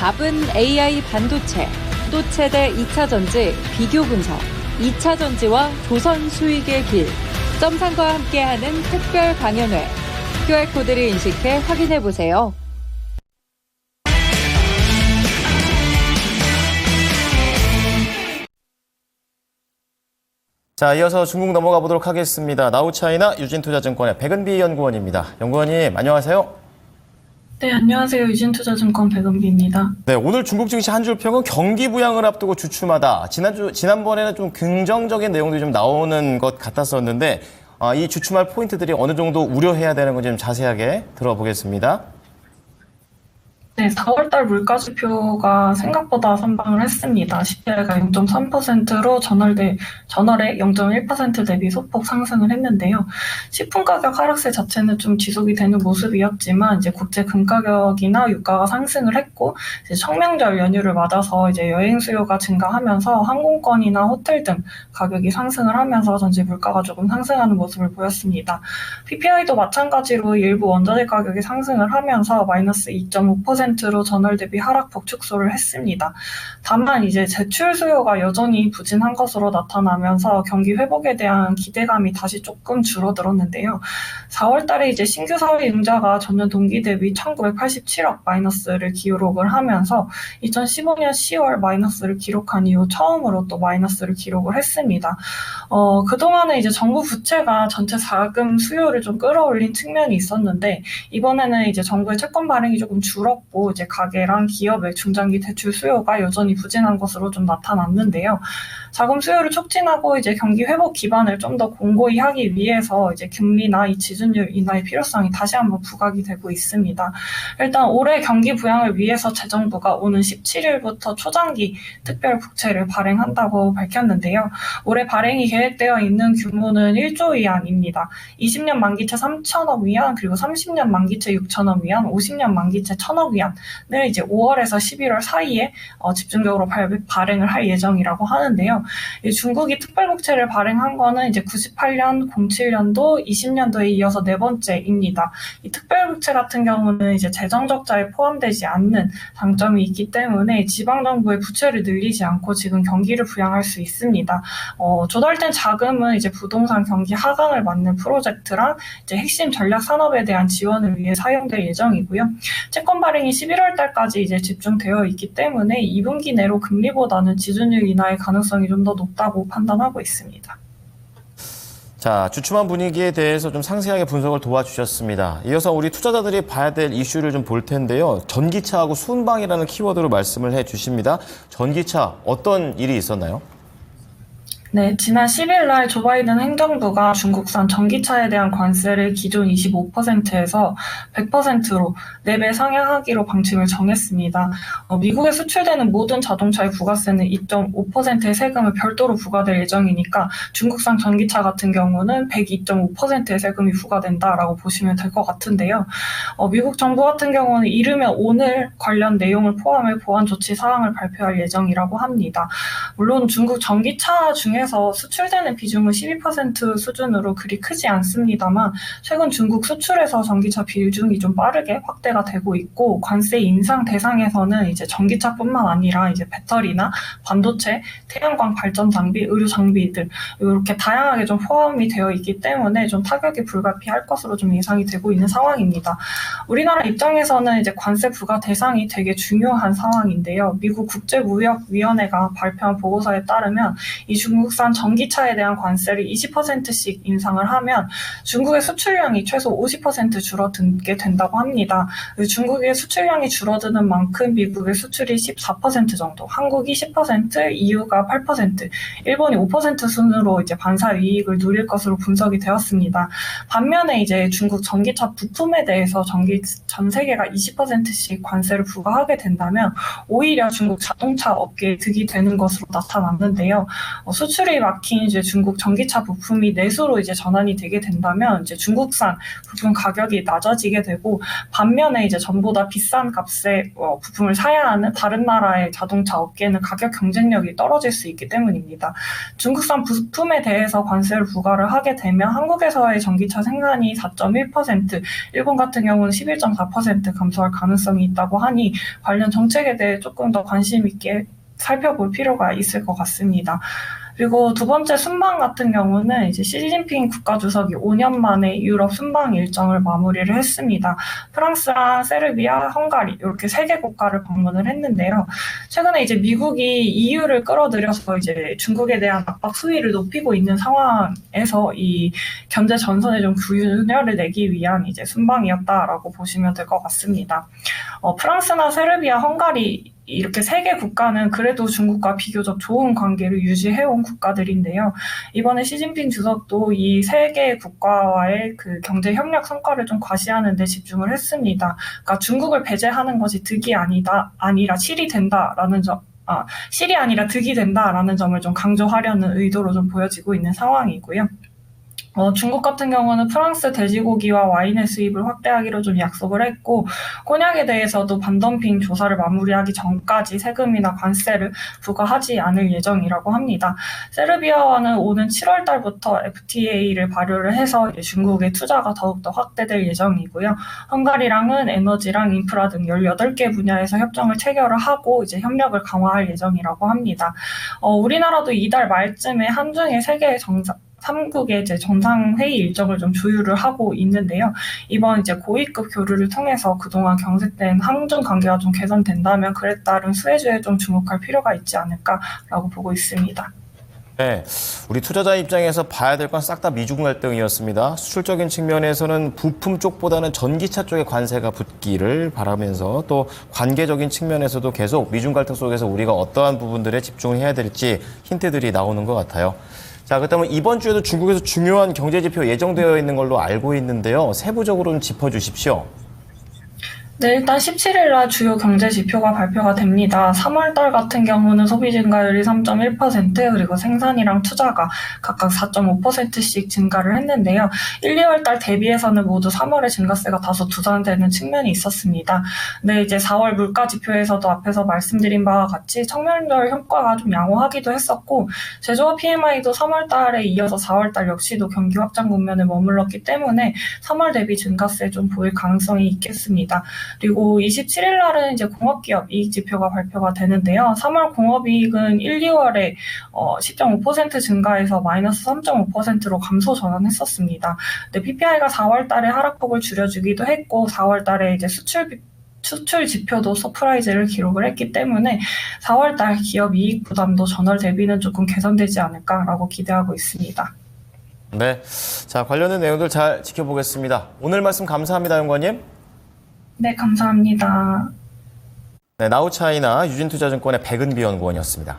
답은 AI 반도체, 또 최대 2차 전지 비교 분석, 2차 전지와 조선 수익의 길, 점상과 함께하는 특별 강연회. QR코드를 인식해 확인해보세요. 자, 이어서 중국 넘어가 보도록 하겠습니다. 나우차이나 유진투자증권의 백은비 연구원입니다. 연구원님, 안녕하세요. 네, 안녕하세요. 유진투자증권 백은비입니다. 네, 오늘 중국 증시 한 줄 평은 경기 부양을 앞두고 주춤하다. 지난번에는 좀 긍정적인 내용들이 좀 나오는 것 같았었는데, 이 주춤할 포인트들이 어느 정도 우려해야 되는 건지 좀 자세하게 들어보겠습니다. 네, 4월달 물가지표가 생각보다 선방을 했습니다. CPI가 0.3%로 전월에 0.1% 대비 소폭 상승을 했는데요. 식품 가격 하락세 자체는 좀 지속이 되는 모습이었지만 이제 국제 금 가격이나 유가가 상승을 했고 이제 청명절 연휴를 맞아서 이제 여행 수요가 증가하면서 항공권이나 호텔 등 가격이 상승을 하면서 전체 물가가 조금 상승하는 모습을 보였습니다. PPI도 마찬가지로 일부 원자재 가격이 상승을 하면서 마이너스 2.5%로 전월 대비 하락폭 축소를 했습니다. 다만 이제 제출 수요가 여전히 부진한 것으로 나타나면서 경기 회복에 대한 기대감이 다시 조금 줄어들었는데요. 4월 달에 이제 신규 사회 융자가 전년 동기 대비 1987억 마이너스를 기록을 하면서 2015년 10월 마이너스를 기록한 이후 처음으로 또 마이너스를 기록을 했습니다. 그동안에 이제 정부 부채가 전체 자금 수요를 좀 끌어올린 측면이 있었는데 이번에는 이제 정부의 채권 발행이 조금 줄었고 이제 가계랑 기업의 중장기 대출 수요가 여전히 부진한 것으로 좀 나타났는데요. 자금 수요를 촉진하고 이제 경기 회복 기반을 좀 더 공고히 하기 위해서 이제 금리나 이 지준율 인하의 필요성이 다시 한번 부각이 되고 있습니다. 일단 올해 경기 부양을 위해서 재정부가 오는 17일부터 초장기 특별 국채를 발행한다고 밝혔는데요. 올해 발행이 계획되어 있는 규모는 1조 위안입니다. 20년 만기채 3천억 위안, 그리고 30년 만기채 6천억 위안, 50년 만기채 1천억 위안을 이제 5월에서 11월 사이에 집중적으로 발행을 할 예정이라고 하는데요. 중국이 특별국채를 발행한 거는 이제 98년, 07년도, 20년도에 이어서 네 번째입니다. 이 특별국채 같은 경우는 이제 재정적자에 포함되지 않는 장점이 있기 때문에 지방정부의 부채를 늘리지 않고 지금 경기를 부양할 수 있습니다. 조달된 자금은 이제 부동산 경기 하강을 막는 프로젝트랑 이제 핵심 전략 산업에 대한 지원을 위해 사용될 예정이고요. 채권 발행이 11월 달까지 이제 집중되어 있기 때문에 2분기 내로 금리보다는 지준율 인하의 가능성이 좀 더 높다고 판단하고 있습니다. 자, 주춤한 분위기에 대해서 좀 상세하게 분석을 도와주셨습니다. 이어서 우리 투자자들이 봐야 될 이슈를 좀 볼 텐데요. 전기차하고 순방이라는 키워드로 말씀을 해 주십니다. 전기차 어떤 일이 있었나요? 네, 지난 10일 날 조 바이든 행정부가 중국산 전기차에 대한 관세를 기존 25%에서 100%로 4배 상향하기로 방침을 정했습니다. 미국에 수출되는 모든 자동차의 부가세는 2.5%의 세금을 별도로 부과될 예정이니까 중국산 전기차 같은 경우는 102.5%의 세금이 부과된다라고 보시면 될 것 같은데요. 미국 정부 같은 경우는 이르면 오늘 관련 내용을 포함해 보완 조치 사항을 발표할 예정이라고 합니다. 물론 중국 전기차 중에서 수출되는 비중은 12% 수준으로 그리 크지 않습니다만 최근 중국 수출에서 전기차 비중이 좀 빠르게 확대가 되고 있고 관세 인상 대상에서는 이제 전기차뿐만 아니라 이제 배터리나 반도체, 태양광 발전 장비, 의료 장비들 이렇게 다양하게 좀 포함이 되어 있기 때문에 좀 타격이 불가피할 것으로 좀 예상이 되고 있는 상황입니다. 우리나라 입장에서는 이제 관세 부과 대상이 되게 중요한 상황인데요. 미국 국제무역위원회가 발표한 보고서에 따르면 이 중국산 전기차에 대한 관세를 20%씩 인상을 하면 중국의 수출량이 최소 50% 줄어들게 된다고 합니다. 중국의 수출량이 줄어드는 만큼 미국의 수출이 14% 정도, 한국이 10%, EU가 8%, 일본이 5% 순으로 이제 반사 이익을 누릴 것으로 분석이 되었습니다. 반면에 이제 중국 전기차 부품에 대해서 전 세계가 20%씩 관세를 부과하게 된다면 오히려 중국 자동차 업계에 득이 되는 것으로 나타났는데요. 수출 수출이 막힌 이제 중국 전기차 부품이 내수로 이제 전환이 되게 된다면 이제 중국산 부품 가격이 낮아지게 되고 반면에 이제 전보다 비싼 값의 부품을 사야 하는 다른 나라의 자동차 업계는 가격 경쟁력이 떨어질 수 있기 때문입니다. 중국산 부품에 대해서 관세를 부과를 하게 되면 한국에서의 전기차 생산이 4.1%, 일본 같은 경우는 11.4% 감소할 가능성이 있다고 하니 관련 정책에 대해 조금 더 관심 있게 살펴볼 필요가 있을 것 같습니다. 그리고 두 번째 순방 같은 경우는 이제 시진핑 국가주석이 5년 만에 유럽 순방 일정을 마무리를 했습니다. 프랑스랑 세르비아, 헝가리 이렇게 3개 국가를 방문을 했는데요. 최근에 이제 미국이 EU를 끌어들여서 이제 중국에 대한 압박 수위를 높이고 있는 상황에서 이 견제 전선에 좀 균열을 내기 위한 이제 순방이었다라고 보시면 될 것 같습니다. 프랑스나 세르비아, 헝가리 이렇게 3개 국가는 그래도 중국과 비교적 좋은 관계를 유지해온 국가들인데요. 이번에 시진핑 주석도 이 3개 국가와의 그 경제 협력 성과를 좀 과시하는 데 집중을 했습니다. 그러니까 중국을 배제하는 것이 아니라 실이 된다라는 점. 실이 아니라 득이 된다라는 점을 좀 강조하려는 의도로 좀 보여지고 있는 상황이고요. 중국 같은 경우는 프랑스 돼지고기와 와인의 수입을 확대하기로 좀 약속을 했고 곤약에 대해서도 반덤핑 조사를 마무리하기 전까지 세금이나 관세를 부과하지 않을 예정이라고 합니다. 세르비아와는 오는 7월 달부터 FTA를 발효를 해서 중국의 투자가 더욱더 확대될 예정이고요. 헝가리랑은 에너지랑 인프라 등 18개 분야에서 협정을 체결을 하고 이제 협력을 강화할 예정이라고 합니다. 우리나라도 이달 말쯤에 한중일 세계 3국의 이제 정상회의 일정을 좀 조율을 하고 있는데요. 이번 이제 고위급 교류를 통해서 그동안 경색된 한중 관계가 좀 개선된다면 그에 따른 수혜주에 좀 주목할 필요가 있지 않을까라고 보고 있습니다. 네, 우리 투자자 입장에서 봐야 될 건 싹 다 미중 갈등이었습니다. 수출적인 측면에서는 부품 쪽보다는 전기차 쪽에 관세가 붙기를 바라면서 또 관계적인 측면에서도 계속 미중 갈등 속에서 우리가 어떠한 부분들에 집중을 해야 될지 힌트들이 나오는 것 같아요. 자, 그렇다면 이번 주에도 중국에서 중요한 경제 지표 예정되어 있는 걸로 알고 있는데요. 세부적으로 좀 짚어주십시오. 네, 일단 17일 날 주요 경제 지표가 발표가 됩니다. 3월 달 같은 경우는 소비 증가율이 3.1%, 그리고 생산이랑 투자가 각각 4.5%씩 증가를 했는데요. 1, 2월 달 대비해서는 모두 3월에 증가세가 다소 두산되는 측면이 있었습니다. 네, 이제 4월 물가 지표에서도 앞에서 말씀드린 바와 같이 청명절 효과가 좀 양호하기도 했었고, 제조업 PMI도 3월 달에 이어서 4월 달 역시도 경기 확장 국면에 머물렀기 때문에 3월 대비 증가세 좀 보일 가능성이 있겠습니다. 그리고 27일 날은 이제 공업기업 이익 지표가 발표가 되는데요. 3월 공업이익은 1, 2월에 10.5% 증가해서 마이너스 3.5%로 감소 전환했었습니다. 근데 PPI가 4월 달에 하락폭을 줄여주기도 했고 4월 달에 이제 수출 지표도 서프라이즈를 기록을 했기 때문에 4월 달 기업 이익 부담도 전월 대비는 조금 개선되지 않을까라고 기대하고 있습니다. 네, 자, 관련된 내용들 잘 지켜보겠습니다. 오늘 말씀 감사합니다, 연구원님. 네, 감사합니다. 네, 나우차이나 유진투자증권의 백은비 연구원이었습니다.